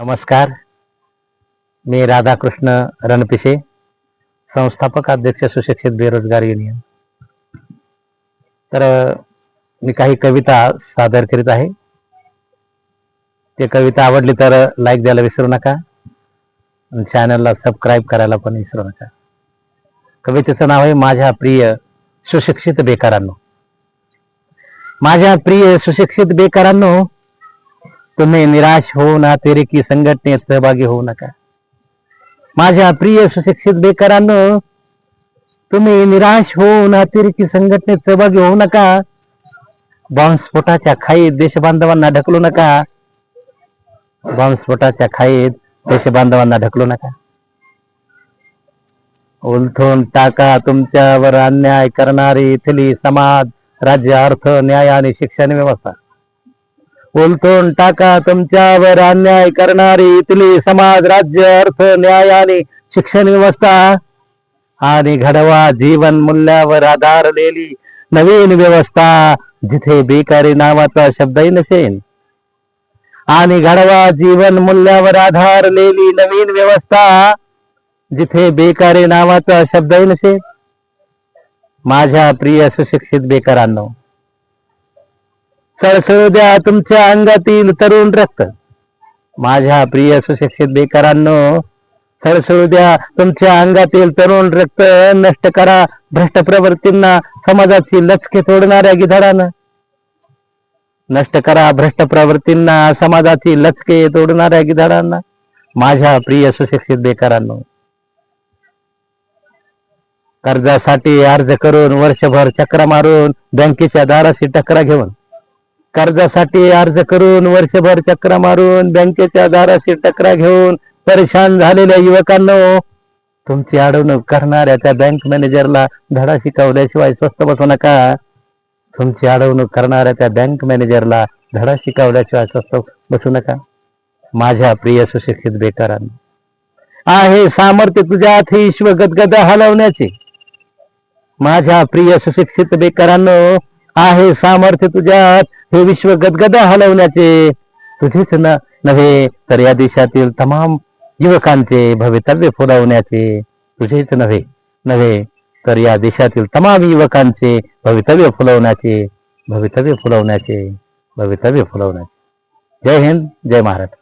नमस्कार. मी राधाकृष्ण रणपिसे, संस्थापक अध्यक्ष सुशिक्षित बेरोजगार युनियन. तर मी काही कविता सादर करीत आहे. ते कविता आवडली तर लाईक द्यायला विसरू नका, चॅनलला सबस्क्राईब करायला पण विसरू नका. कवितेचं नाव आहे माझ्या प्रिय सुशिक्षित बेकारांनो. माझ्या प्रिय सुशिक्षित बेकारांनो, तुम्ही निराश होऊन अतिरेकी संघटनेत सहभागी होऊ नका. माझ्या प्रिय सुशिक्षित बेकारांनो, तुम्ही निराश होऊन अतिरेकी संघटनेत सहभागी होऊ नका. बॉम्बस्फोटाच्या खाईत देशबांधवांना ढकलू नका. बॉम्बस्फोटाच्या खाईत देशबांधवांना ढकलू नका. उलथून टाका तुमच्यावर अन्याय करणारी इथली समाज, राज्य, अर्थ, न्याय आणि शिक्षण व्यवस्था. उलथून टाका तुमच्यावर अन्याय करणारी इथली समाज, राज्य, अर्थ, न्याय आणि शिक्षण व्यवस्था, आणि घडवा जीवन मूल्यावर आधारलेली नवीन व्यवस्था, जिथे बेकारी नावाचा शब्दही नसेल. आणि घडवा जीवन मूल्यावर आधारलेली नवीन व्यवस्था, जिथे बेकारी नावाचा शब्दही नसेल. माझ्या प्रिय सुशिक्षित बेकारांनो, सळसळू द्या तुमच्या अंगातील तरुण रक्त. माझ्या प्रिय सुशिक्षित बेकारांनो, सळसळू द्या तुमच्या अंगातील तरुण रक्त. नष्ट करा भ्रष्ट प्रवृत्तींना समाजाची लचके तोडणाऱ्या गिधाडानं. नष्ट करा भ्रष्ट प्रवृत्तींना समाजाची लचके तोडणाऱ्या गिधाडांना. माझ्या प्रिय सुशिक्षित बेकारांनो, कर्जासाठी अर्ज करून वर्षभर चक्रा मारून बँकेच्या दाराशी टकरा घेऊन. कर्जासाठी अर्ज करून वर्षभर चक्रा मारून बँकेच्या दाराशी टकरा घेऊन परेशान झालेल्या युवकांनो, तुमची अडवणूक करणाऱ्या त्या बँक मॅनेजरला धडा शिकवल्याशिवाय स्वस्थ बसू नका. तुमची अडवणूक करणाऱ्या त्या बँक मॅनेजरला धडा शिकवल्याशिवाय स्वस्थ बसू नका. माझ्या प्रिय सुशिक्षित बेकारांनो, आहे सामर्थ्य तुझ्यात हे विश्व गदगद हलवण्याचे. माझ्या प्रिय सुशिक्षित बेकारांनो, आहे सामर्थ्य तुझ्यात हे विश्व गदगद हलवण्याचे. तुझेच नव्हे तर या देशातील तमाम युवकांचे भवितव्य फुलवण्याचे. तुझेच नव्हे तर या देशातील तमाम युवकांचे भवितव्य फुलवण्याचे. भवितव्य फुलवण्याचे. जय हिंद, जय महाराष्ट्र.